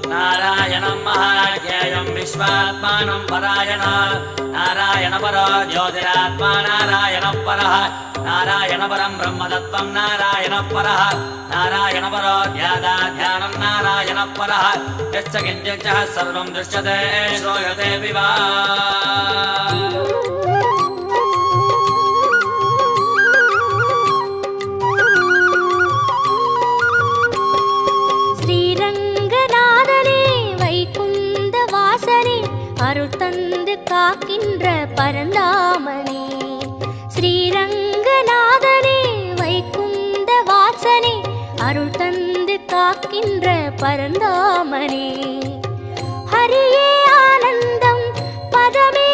नारायणं महाज्ञेयं विश्वात्मानं परायण नारायणपरो ज्योतिरात्मा नारायणः परः नारायणपरं ब्रह्मतत्त्वं नारायणः परः नारायणपरो ध्यानं नारायणः परः यश्च किञ्चित् सर्वं दृश्यते श्रूयते विवा அருள் தந்து காக்கின்ற பரந்தாமனே ஸ்ரீரங்கநாதனே வைகுந்த வாசனே அருள் தந்து காக்கின்ற பரந்தாமனே ஹரியே ஆனந்தம் பதமே